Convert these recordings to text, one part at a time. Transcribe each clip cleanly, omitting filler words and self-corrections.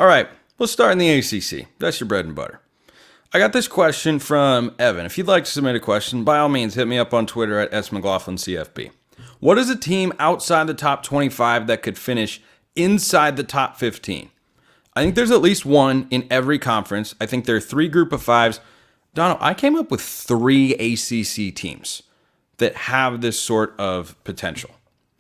All right, let's start in the ACC. That's your bread and butter. I got this question from Evan. If you'd like to submit a question, by all means, hit me up on Twitter at smclaughlincfb. What is a team outside the top 25 that could finish inside the top 15? I think there's at least one in every conference. I think there are three group of fives. Donno, I came up with three ACC teams that have this sort of potential.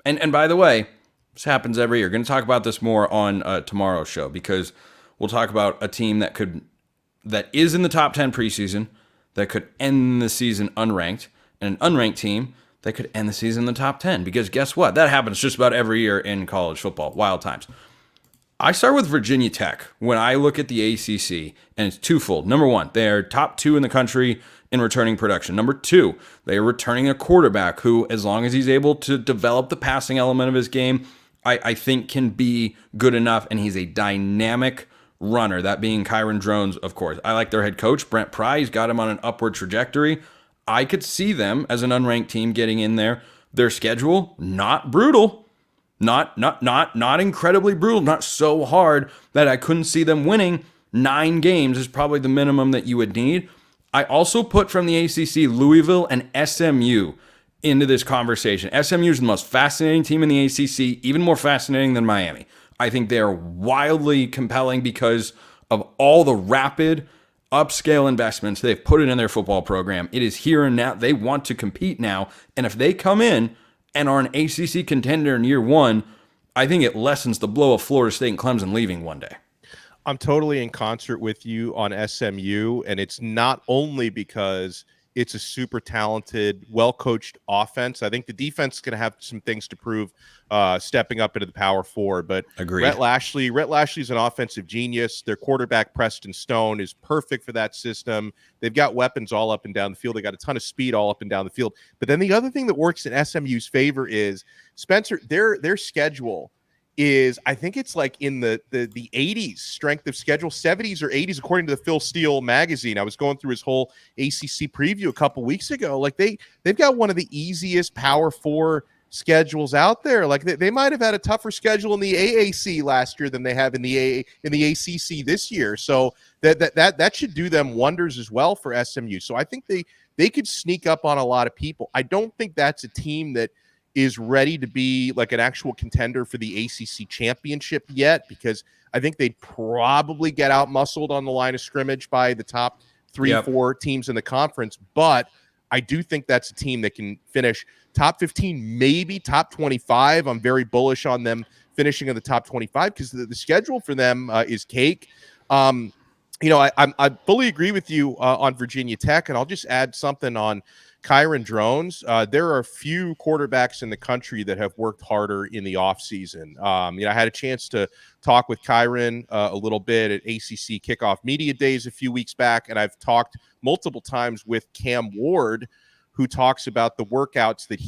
And by the way, this happens every year. We're going to talk about this more on tomorrow's show because we'll talk about a team that is in the top 10 preseason that could end the season unranked, and an unranked team that could end the season in the top 10. Because guess what? That happens just about every year in college football. Wild times. I start with Virginia Tech when I look at the ACC, and it's twofold. Number one, they're top 2 in the country in returning production. Number 2, they are returning a quarterback who, as long as he's able to develop the passing element of his game, I think can be good enough, and he's a dynamic runner, that being Kyron Drones, of course. I like their head coach, Brenty Pry. He's got him on an upward trajectory. I could see them as an unranked team getting in there. Their schedule, not brutal. Not incredibly brutal, not so hard that I couldn't see them winning. 9 games is probably the minimum that you would need. I also put from the ACC Louisville and SMU into this conversation. SMU is the most fascinating team in the ACC, even more fascinating than Miami. I think they are wildly compelling because of all the rapid upscale investments they've put in their football program. It is here and now. They want to compete now. And if they come in and are an ACC contender in year 1, I think it lessens the blow of Florida State and Clemson leaving one day. I'm totally in concert with you on SMU, and it's not only because it's a super talented, well-coached offense. I think the defense is going to have some things to prove stepping up into the Power 4. But Agreed. Rhett Lashley's an offensive genius. Their quarterback, Preston Stone, is perfect for that system. They've got weapons all up and down the field. They got a ton of speed all up and down the field. But then the other thing that works in SMU's favor is, Spencer, their schedule is, I think it's like in the 80s strength of schedule, 70s or 80s, according to the Phil Steele magazine. I was going through his whole ACC preview a couple weeks ago. Like they've got one of the easiest Power 4 schedules out there. Like they might have had a tougher schedule in the AAC last year than they have in the ACC this year. So that should do them wonders as well for SMU. So I think they could sneak up on a lot of people. I don't think that's a team that is ready to be like an actual contender for the ACC championship yet, because I think they'd probably get out muscled on the line of scrimmage by the top 3-4 teams in the conference. But I do think that's a team that can finish top 15, maybe top 25. I'm very bullish on them finishing in the top 25 because the schedule for them is cake. I fully agree with you on Virginia Tech, and I'll just add something on Kyron Drones. There are a few quarterbacks in the country that have worked harder in the offseason. I had a chance to talk with Kyron a little bit at ACC Kickoff Media Days a few weeks back, and I've talked multiple times with Cam Ward, who talks about the workouts that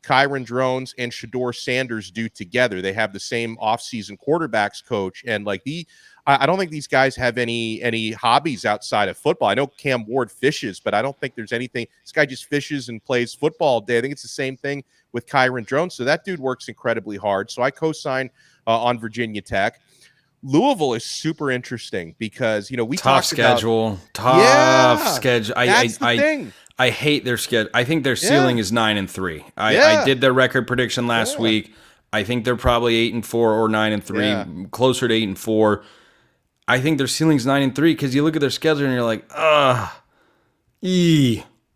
Kyron Drones, and Shedeur Sanders do together. They have the same offseason quarterbacks coach, and I don't think these guys have any hobbies outside of football. I know Cam Ward fishes, but I don't think there's anything. This guy just fishes and plays football all day. I think it's the same thing with Kyron Drones. So that dude works incredibly hard. So I co-sign on Virginia Tech. Louisville is super interesting because, we tough talked schedule, about, schedule. That's the thing. I hate their schedule. I think their ceiling is 9-3. I did their record prediction last week. I think they're probably 8-4 or 9-3, closer to 8-4. I think their ceiling's 9-3 because you look at their schedule and you're like,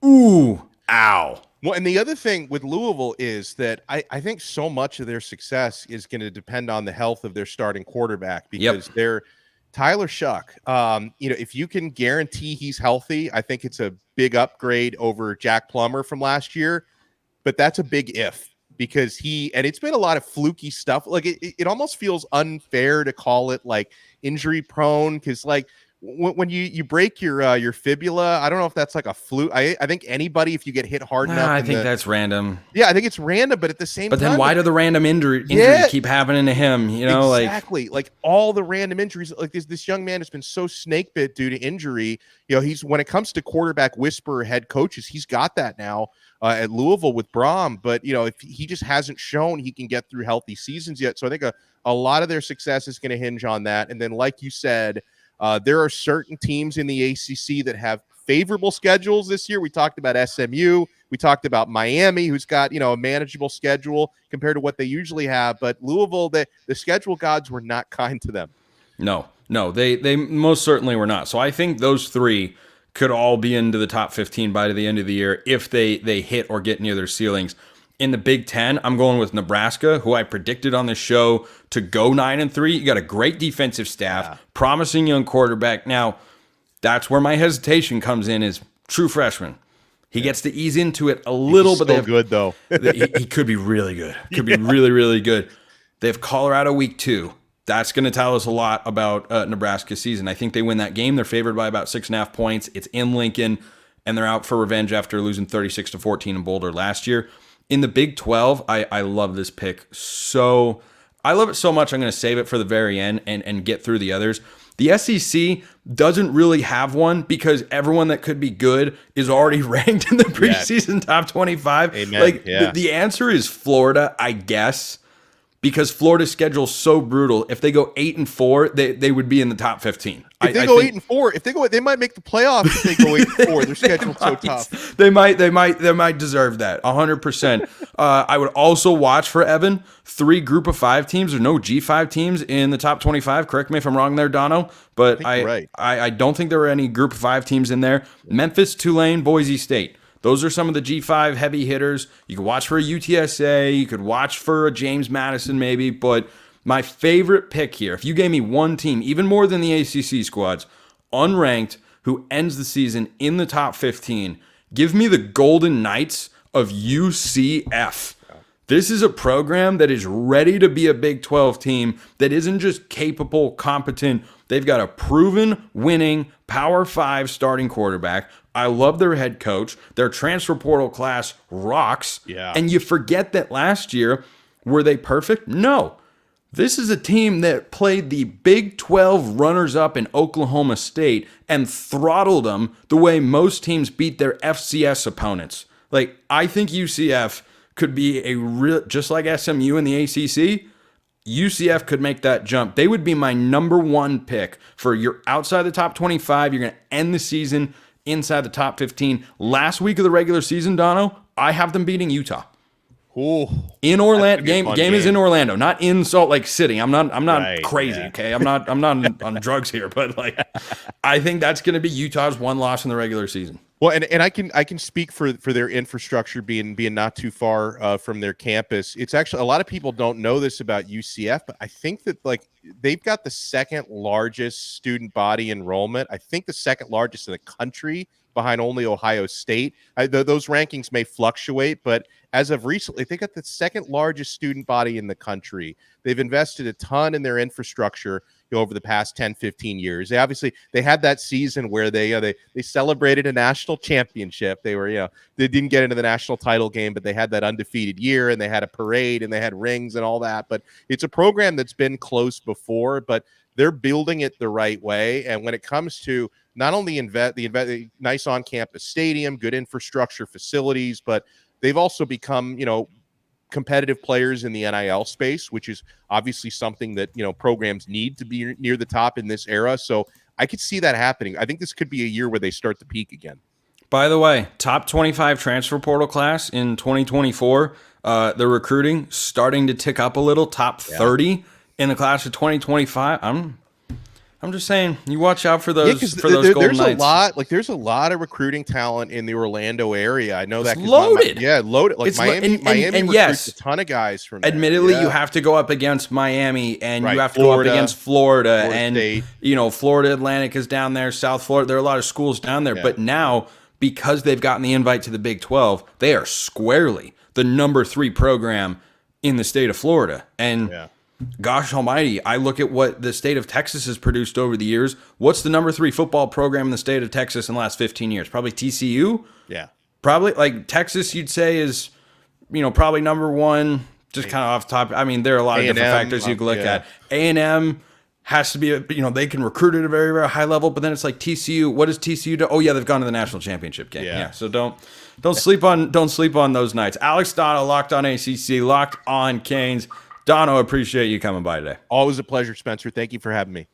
ooh, ow. Well, and the other thing with Louisville is that I think so much of their success is going to depend on the health of their starting quarterback because they're Tyler Shuck. If you can guarantee he's healthy, I think it's a big upgrade over Jack Plummer from last year. But that's a big if because and it's been a lot of fluky stuff. Like it almost feels unfair to call it like injury prone because when you break your fibula, I don't know if that's like a fluke. I think anybody, if you get hit hard enough, I think that's random. Yeah, I think it's random, but at the same time. But then why do the random injuries keep happening to him? You know, exactly. Like all the random injuries. Like this young man has been so snake bit due to injury. You know, when it comes to quarterback whisperer head coaches, he's got that now at Louisville with Brom. But you know, if he just hasn't shown he can get through healthy seasons yet, so I think a lot of their success is going to hinge on that. And then, like you said, there are certain teams in the ACC that have favorable schedules this year. We talked about SMU. We talked about Miami, who's got, a manageable schedule compared to what they usually have. But Louisville, the schedule gods were not kind to them. No, they most certainly were not. So I think those three could all be into the top 15 by the end of the year if they hit or get near their ceilings. In the Big Ten, I'm going with Nebraska, who I predicted on the show to go 9-3. You got a great defensive staff, promising young quarterback. Now, that's where my hesitation comes in is true freshman. He gets to ease into it a little, but they're good though. he could be really good. Could be really, really good. They have Colorado week 2. That's going to tell us a lot about Nebraska's season. I think they win that game. They're favored by about 6.5 points. It's in Lincoln, and they're out for revenge after losing 36-14 in Boulder last year. In the Big 12, I love this pick. I love it so much, I'm going to save it for the very end and get through the others. The SEC doesn't really have one because everyone that could be good is already ranked in the preseason top 25. Amen. The answer is Florida, I guess, because Florida's schedule is so brutal. If they go 8-4, they would be in the top 15. If they go 8-4, they might make the playoffs. If they go 8-4, their schedule's so tough. They might deserve that 100%. I would also watch for Evan 3 Group of 5 teams or no G5 teams in the top 25. Correct me if I'm wrong there, Donno. But I don't think there were any Group of 5 teams in there. Memphis, Tulane, Boise State. Those are some of the G5 heavy hitters. You could watch for a UTSA. You could watch for a James Madison maybe. But my favorite pick here, if you gave me one team, even more than the ACC squads, unranked, who ends the season in the top 15, give me the Golden Knights of UCF. This is a program that is ready to be a Big 12 team that isn't just capable, competent. They've got a proven, winning, Power 5 starting quarterback. I love their head coach. Their transfer portal class rocks. Yeah. And you forget that last year, were they perfect? No. This is a team that played the Big 12 runners-up in Oklahoma State and throttled them the way most teams beat their FCS opponents. I think UCF could be just like SMU in the ACC, UCF could make that jump. They would be my number 1 pick for you're outside the top 25. You're going to end the season inside the top 15. Last week of the regular season, Donno, I have them beating Utah. Ooh, in Orlando, game is in Orlando, not in Salt Lake City. I'm not crazy, okay? I'm not on drugs here, but I think that's going to be Utah's one loss in the regular season. Well, and I can speak for their infrastructure being not too far from their campus. It's actually, a lot of people don't know this about UCF, but I think that they've got the second largest student body enrollment. I think the second largest in the country, behind only Ohio State. Those rankings may fluctuate, but as of recently, they got the second largest student body in the country. They've invested a ton in their infrastructure over the past 10, 15 years. They had that season where they celebrated a national championship. They didn't get into the national title game, but they had that undefeated year, and they had a parade, and they had rings and all that. But it's a program that's been close before, but they're building it the right way. And when it comes to not only the nice on-campus stadium, good infrastructure facilities, but they've also become, competitive players in the NIL space, which is obviously something that, programs need to be near the top in this era. So I could see that happening. I think this could be a year where they start to peak again. By the way, top 25 transfer portal class in 2024, the recruiting starting to tick up a little, top 30 in the class of 2025. I'm just saying, you watch out for those Golden Knights. There's a lot of recruiting talent in the Orlando area. I know that. Loaded. Loaded. Miami recruits yes, a ton of guys from there. Admittedly, you have to go up against Miami, and you have to go up against Florida and State. Florida Atlantic is down there, South Florida. There are a lot of schools down there, but now because they've gotten the invite to the Big 12, they are squarely the number 3 program in the state of Florida. And gosh almighty, I look at what the state of Texas has produced over the years. What's the number 3 football program in the state of Texas in the last 15 years? Probably TCU. Yeah. Probably like Texas, you'd say is, probably number 1, just kind of off the top. I mean, there are a lot of different factors you can look at. A&M has to be, they can recruit at a very, very high level, but then it's like TCU. What does TCU do? Oh yeah, they've gone to the national championship game. Yeah. So don't sleep on those nights. Alex Donno, Locked On ACC, Locked On Canes. Donno, appreciate you coming by today. Always a pleasure, Spencer. Thank you for having me.